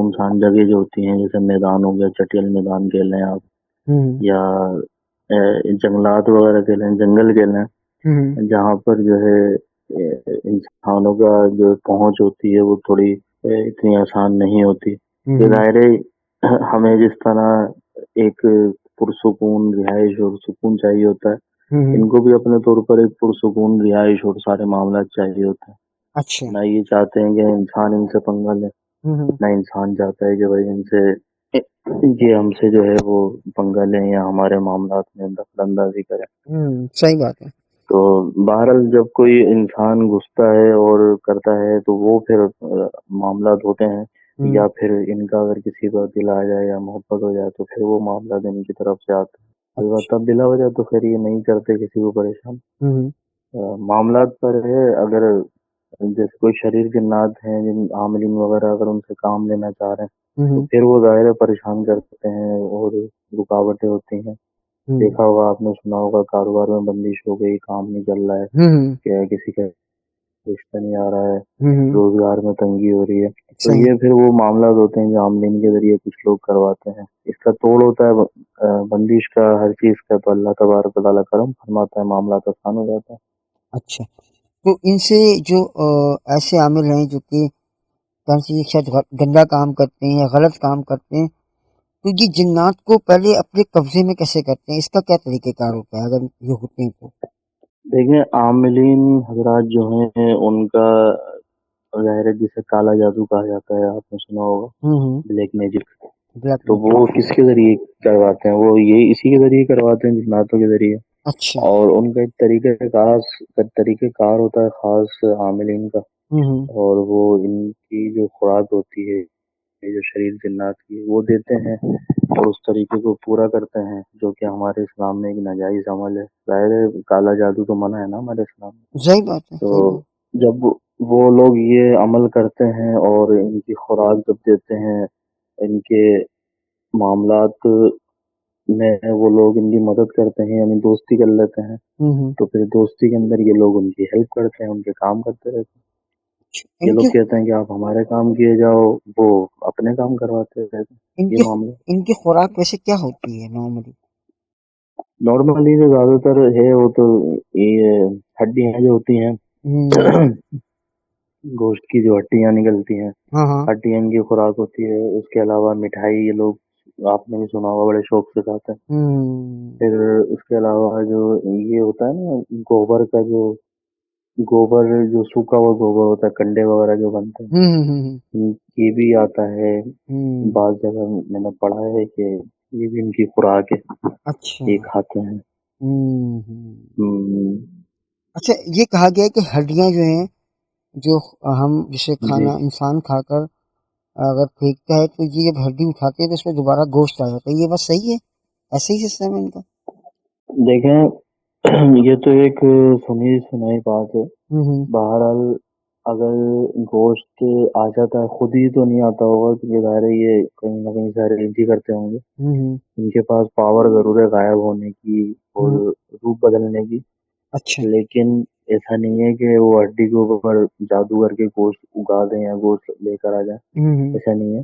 सुनसान जगह जो होती हैं, जैसे मैदान हो गया, चटियल मैदान कह लें आप, हम्म या जंगलात वगैरह कह लें, जंगल कह लें, हम्म जहाँ पर जो है इंसानों का जो पहुंच होती है वो थोड़ी इतनी आसान नहीं होती। ये हम्म दायरे हमें जिस तरह एक पुरसुकून रिहाइश और सुकून चाहिए होता है, हम्म इनको भी अपने तौर पर एक पुरसुकून रिहाइश और सारे मामला चाहिए होते हैं। अच्छा। ना ये चाहते हैं कि इंसान इनसे पंगा ले, हम्म ना इंसान चाहता है कि भाई इनसे ये हमसे जो है वो पंगा लें या हमारे मामलात में दखल अंदाजी करें। सही बात है। तो बहरहाल जब कोई इंसान घुसता है और करता है तो वो फिर मामलात होते हैं, हम्म या फिर इनका अगर किसी पर दिल आ जाए या मोहब्बत हो जाए तो फिर वो मामला इनकी तरफ से आते हैं। अच्छा। अलबत्ता बिला वजह तो फिर ये नहीं करते किसी को परेशान। हम्म मामलात पर है, अगर जैसे कोई शरीर जिन्नात हैं जिन आमलीन वगैरह अगर उनसे काम लेना चाह रहे हैं तो हम्म फिर वो ज़ाहिर है परेशान करते हैं और रुकावटें होती हैं। हम्म देखा होगा, आपने सुना होगा, कारोबार में बंदिश हो गई, काम नहीं चल रहा है, हम्म क्या किसी का रिश्ता नहीं आ रहा है, हम्म रोजगार में तंगी हो रही है, तो सही। ये फिर वो मामला होते हैं जो आमदनी के जरिए कुछ लोग करवाते हैं। इसका तोड़ होता है बंदिश का, हर चीज का, तो अल्लाह तबारक व तआला करम फरमाता है, मामला आसान हो जाता है। अच्छा, तो इनसे जो ऐसे आमिल हैं जो कि किसी के साथ गंदा काम करते हैं या गलत काम करते हैं, तो ये जिन्नात को पहले अपने कब्जे में कैसे करते हैं? इसका क्या तरीक़ेकार होता है अगर ये होते हैं तो? देखिए, आमिलीन हजरात जो हैं उनका ज़ाहिर है जिसे काला जादू कहा जाता है, आपने सुना होगा, हुँ, ब्लैक मैजिक। ब्लैक तो मैजिक। वो किसके जरिए करवाते हैं? वो ये इसी के जरिए करवाते हैं, जिन्नातों के जरिए। अच्छा। और उनका एक तरीक़ेकार होता है ख़ास आमिलीन का। हुँ, हुँ। और वो इनकी जो खुराक होती है, ये जो शरीर जिन्नात की वो देते हैं और उस तरीके को पूरा करते हैं, जो कि हमारे इस्लाम में एक नाजायज़ अमल है। ज़ाहिर है काला जादू तो मना है ना हमारे इस्लाम में। सही बात है, सही तो बात। जब वो लोग ये अमल करते हैं और इनकी खुराक जब देते हैं, इनके मामलात में वो लोग इनकी मदद करते हैं, यानी दोस्ती कर लेते हैं, हुँ, हुँ। तो फिर दोस्ती के अंदर ये लोग उनकी हेल्प करते हैं, उनके काम करते रहते हैं। ये लोग इनकी कहते हैं कि आप हमारे काम किए जाओ, वो अपने काम करवाते रहते हैं। ये इनकी मामला इनकी खुराक वैसे क्या होती है नॉर्मली? नॉर्मली जो ज़्यादातर है वो तो ये हड्डियाँ जो होती हैं, हुँ। गोश्त की जो हड्डियाँ निकलती हैं, हाँ, हाँ। हड्डियाँ इनकी खुराक होती है। उसके अलावा मिठाई ये लोग, आपने भी सुना होगा, बड़े शौक से खाते हैं। हुँ। फिर उसके अलावा जो ये होता है ना, गोबर का जो गोबर जो सूखा हुआ गोबर होता है, कंडे वगैरह जो बनते हैं, हुँ, हुँ, हुँ, हुँ। ये भी आता है। हुँ। बाज़ जगह मैंने पढ़ा है कि ये भी इनकी खुराक है, अच्छा। ये खाते हैं। हुँ, हुँ। हुँ, अच्छा, ये कहा गया है कि हड्डियाँ जो हैं, जो हम जैसे जी। खाना इंसान खाकर अगर फेंकता है तो ये जब हड्डी उठाते हैं तो उसमें दोबारा गोश्त आ जाता है। ये बात सही है? ऐसे ही सिस्टम है इनका? देखें, ये तो एक सुनी-सुनाई बात है। हुँ, हुँ। बहरहाल अगर गोश्त आ जाता है, खुद ही तो नहीं आता होगा, क्योंकि ज़ाहिर है ये कहीं न कहीं से अरेंज ही करते होंगे। हुँ, हुँ। इनके पास पावर ज़रूर है गायब होने की और हुँ। रूप बदलने की, अच्छा। लेकिन ऐसा नहीं है कि वो हड्डी के ऊपर जादू करके गोश्त उगा दें या गोश्त लेकर आ जाएँ, हुँ, हुँ। ऐसा नहीं है।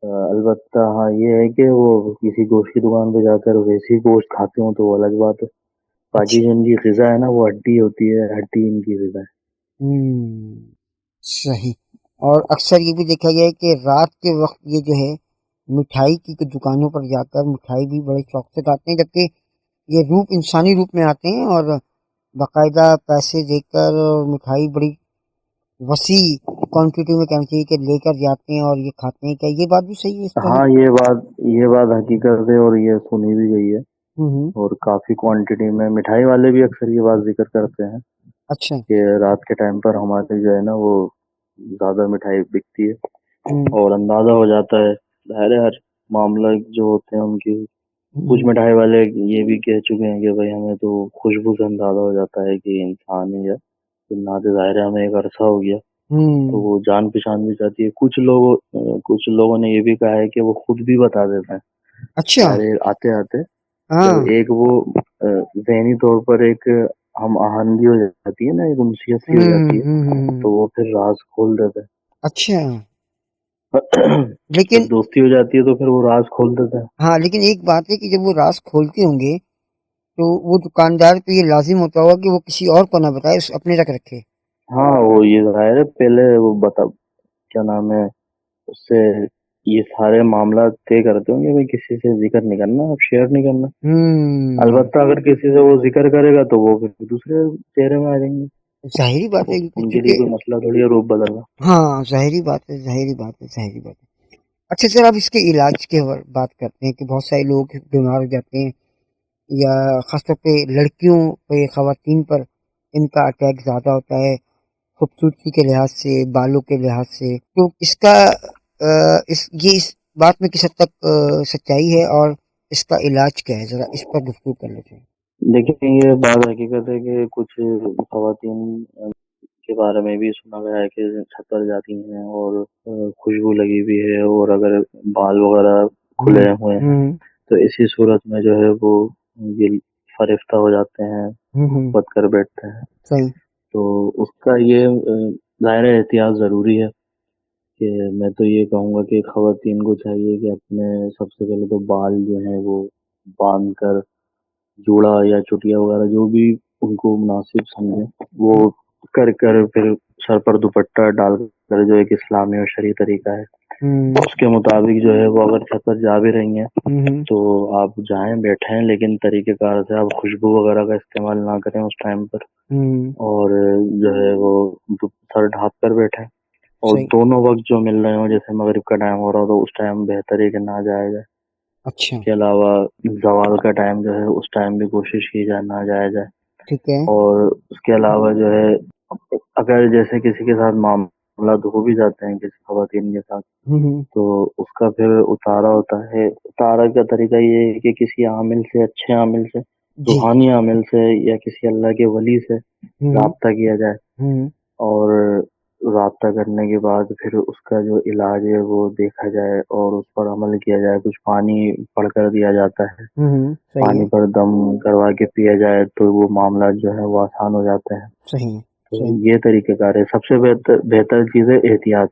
अलबत्ता हाँ, ये है कि वो किसी गोश्त की दुकान पे जाकर वैसे ही गोश्त खाते हों तो वो अलग बात है। बाकी अच्छा। जो इनकी ग़िज़ा है ना, वो हड्डी होती है, हड्डी इनकी ग़िज़ा है। हुँ। सही। और अक्सर ये भी देखा गया है कि रात के वक़्त ये जो है मिठाई की दुकानों पर जाकर मिठाई भी बड़े शौक से खाते हैं, जबकि ये रूप इंसानी रूप में आते हैं और बाकायदा पैसे देकर मिठाई बड़ी वसी क्वांटिटी में कहना चाहिए कि लेकर जाते हैं और ये खाते हैं। क्या ये बात भी सही है इस तरह? हाँ, ये बात हकीकत है और ये सुनी भी गई है। हुँ, हुँ। और काफ़ी क्वांटिटी में मिठाई वाले भी अक्सर ये बात ज़िक्र करते हैं अच्छा। कि रात के टाइम पर हमारे जो है ना वो ज़्यादा मिठाई बिकती है हुँ, और अंदाज़ा हो जाता है। ज़ाहिर है हर मामला जो होते हैं उनकी, कुछ हुँ। मिठाई वाले ये भी कह चुके हैं कि भाई हमें तो खुशबू से अंदाज़ा हो जाता है कि इंसान ही है। तो ज़ाहिर है हमें एक अरसा हो गया, तो हुँ। वो जान-पहचान भी जाती है। कुछ लोगों ने ये भी कहा है कि वो खुद भी बता देते हैं। अच्छा। अरे आते-आते जब हाँ। एक वो ज़हनी तौर पर एक हम आहंगी हो जाती है ना, एक उनसीयत सी हुँ, हो जाती है, हुँ, हुँ, हुँ। तो वो फिर राज़ खोल देते हैं। अच्छा। لیکن جب دوستی ہو جاتی ہے تو پھر وہ راز کھول دیتا ہے. ہاں لیکن ایک بات ہے کہ جب وہ راز کھولتے ہوں گے تو وہ دکاندار پہ یہ لازم ہوتا ہوگا کہ وہ کسی اور کو نہ بتائے، اس اپنے تک رکھے. ہاں وہ یہ ظاہر ہے پہلے وہ بتا کیا نام ہے اس سے یہ سارے معاملات طے کرتے ہوں گے بھائی کسی سے ذکر نہیں کرنا، اب شیئر نہیں کرنا. البتہ اگر کسی سے وہ ذکر کرے گا تو وہ پھر دوسرے چہرے میں آ جائیں گے. ظاہری بات تو ہے ان کے لیے کیونکہ کوئی مسئلہ تھوڑی ہے روپ بدلنا. ہاں ظاہری بات ہے، ظاہری بات ہے، ظاہری بات ہے. اچھا سر، اب اس کے علاج کی بات کرتے ہیں کہ بہت سارے لوگ بیمار ہو جاتے ہیں، یا خاص طور پہ لڑکیوں پہ، خواتین پر ان کا اٹیک زیادہ ہوتا ہے خوبصورتی کے لحاظ سے، بالوں کے لحاظ سے. تو اس کا اس بات میں کس حد تک سچائی ہے، اور اس کا علاج کیا ہے؟ ذرا اس پر گفتگو کر لیتے ہیں. لیکن یہ بات حقیقت ہے کہ کچھ خواتین کے بارے میں بھی سنا گیا ہے کہ چھت پر جاتی ہیں اور خوشبو لگی ہوئی ہے، اور اگر بال وغیرہ کھلے ہوئے ہیں تو اسی صورت میں جو ہے وہ یہ فرفتہ ہو جاتے ہیں، بد کر بیٹھتے ہیں. صحیح. تو اس کا یہ ظاہر احتیاط ضروری ہے کہ میں تو یہ کہوں گا کہ خواتین کو چاہیے کہ اپنے سب سے پہلے تو بال جو ہیں وہ باندھ کر جوڑا یا چٹیا وغیرہ جو بھی ان کو مناسب سمجھے وہ کر پھر سر پر دوپٹہ ڈال کر، جو ایک اسلامی اور شرعی طریقہ ہے اس کے مطابق جو ہے وہ اگر چھت پر جا بھی رہی ہیں تو آپ جائیں بیٹھیں، لیکن طریقہ کار سے آپ خوشبو وغیرہ کا استعمال نہ کریں اس ٹائم پر، اور جو ہے وہ سر ڈھانپ کر بیٹھیں. اور صحیح. دونوں وقت جو مل رہے ہوں، جیسے مغرب کا ٹائم ہو رہا ہو تو اس ٹائم بہتر ہے کہ نہ جایا جائے. اچھا. اس کے علاوہ زوال کا ٹائم جو ہے اس ٹائم بھی کوشش کی جائے نہ جایا جائے. ٹھیک ہے. اور اس کے علاوہ جو ہے اگر جیسے کسی کے ساتھ معاملات ہو بھی جاتے ہیں کسی خواتین کے ساتھ تو اس کا پھر اتارا ہوتا ہے. اتارا کا طریقہ یہ ہے کہ کسی عامل سے، اچھے عامل سے، جی. روحانی عامل سے، یا کسی اللہ کے ولی سے رابطہ کیا جائے، اور رابطہ کرنے کے بعد پھر اس کا جو علاج ہے وہ دیکھا جائے اور اس پر عمل کیا جائے. کچھ پانی پڑھ کر دیا جاتا ہے، صحیح پانی پر دم کروا کے پیا جائے تو وہ معاملات جو ہے وہ آسان ہو جاتے ہیں. صحیح. تو یہ طریقہ کار ہے. سب سے بہتر چیز ہے احتیاط.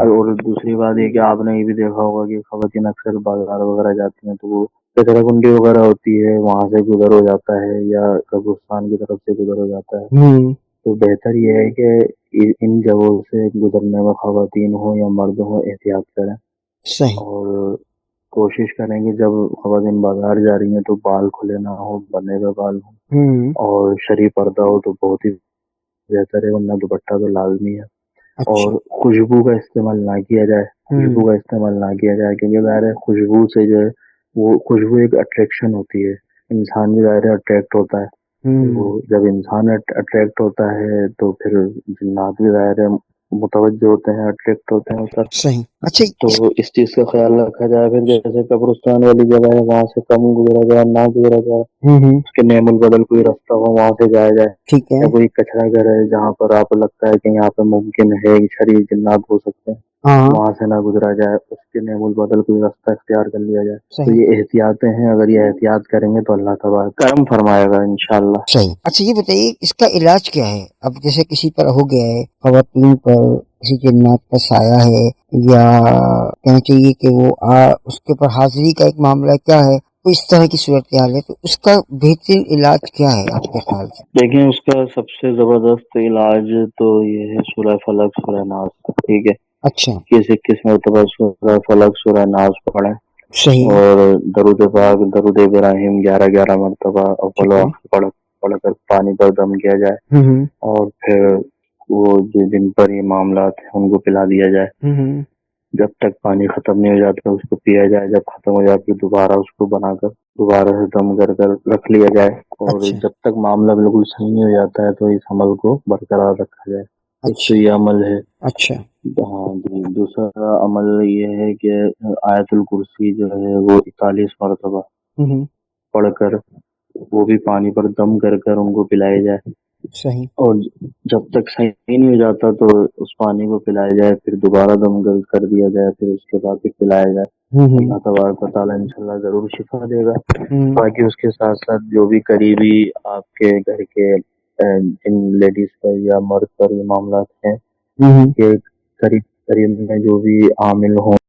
اور دوسری بات یہ کہ آپ نے یہ بھی دیکھا ہوگا کہ خواتین اکثر بازار وغیرہ جاتی ہیں تو وہ کچرا کنڈی وغیرہ ہوتی ہے وہاں سے گزر ہو جاتا ہے، یا قبرستان کی طرف سے گزر ہو جاتا ہے. تو بہتر یہ ہے کہ ان جگہوں سے گزرنے میں خواتین ہوں یا مرد ہوں احتیاط کریں. صحیح. اور کوشش کریں کہ جب خواتین بازار جا رہی ہیں تو بال کھلے نہ ہو، بنے ہوئے بال ہوں، اور شرعی پردہ ہو تو بہت ہی بہتر ہے، ورنہ دوپٹہ تو لازمی ہے. اچھا. اور خوشبو کا استعمال نہ کیا جائے، خوشبو کا استعمال نہ کیا جائے کیونکہ ظاہر ہے خوشبو سے جو ہے وہ خوشبو ایک اٹریکشن ہوتی ہے، انسان بھی ظاہر اٹریکٹ ہوتا ہے. تو جب انسان اٹریکٹ ہوتا ہے تو پھر جنات بھی ظاہر ہے متوجہ ہوتے ہیں، اٹریکٹ ہوتے ہیں اس پر. صحیح. اچھا. تو اس چیز کا خیال رکھا جائے. پھر جیسے قبرستان والی جگہ ہے وہاں سے کم گزرا جائے، نہ گزرا جائے. اس کے نعم البدل کوئی رستہ ہو وہاں سے جایا جائے. ٹھیک ہے. یا کوئی کچرا گھر ہے جہاں پر آپ کو لگتا ہے کہ یہاں پہ ممکن ہے شرعی جنات ہو سکتے ہیں، وہاں سے نہ گزرا جائے، اس کے نعم البدل کوئی راستہ اختیار کر لیا جائے. تو صحیح. یہ احتیاطیں ہیں، اگر یہ احتیاط کریں گے تو اللہ تبارک کرم فرمائے گا انشاءاللہ. صحیح. اچھا یہ بتائیے اس کا علاج کیا ہے؟ اب جیسے کسی پر ہو گیا ہے، خواتین پر کسی جنات کا سایہ ہے، یا کہنا چاہیے کہ وہ اس کے اوپر حاضری کا ایک معاملہ کیا ہے، تو اس طرح کی صورتحال ہے، تو اس کا بہترین علاج کیا ہے آپ کے خیال سے؟ دیکھیں اس کا سب سے زبردست علاج تو یہ ہے سورہ فلق، سورہ ناس. ٹھیک ہے. اچھا. 21 مرتبہ سورہ فلق، سورہ ناس پڑھیں، صحیح. اور درود پاک، درود ابراہیم 11 مرتبہ اول و آخر پڑھ کر پانی پر دم کیا جائے، اور پھر وہ جن پر یہ معاملات ہیں ان کو پلا دیا جائے. جب تک پانی ختم نہیں ہو جاتا اس کو پیا جائے، جب ختم ہو جاتی دوبارہ اس کو بنا کر دوبارہ سے دم کر رکھ لیا جائے، اور جب تک معاملہ بالکل صحیح نہیں ہو جاتا ہے تو اس عمل کو برقرار رکھا جائے. ایک تو یہ عمل ہے. اچھا. ہاں جی. دوسرا عمل یہ ہے کہ آیت الکرسی جو ہے وہ 41 مرتبہ پڑھ کر وہ بھی پانی پر دم کر ان کو پلایا جائے. صحیح. اور جب تک صحیح نہیں ہو جاتا تو اس پانی کو پلایا جائے، پھر دوبارہ دم کر دیا جائے، پھر اس کے بعد پھر پلایا جائے. اللہ تبارک و تعالیٰ انشاءاللہ ضرور شفا دے گا. باقی اس کے ساتھ ساتھ جو بھی قریبی آپ کے گھر کے جن لیڈیز پر یا مرد پر یہ معاملات ہیں، یہ قریب قریب میں جو بھی عامل ہوں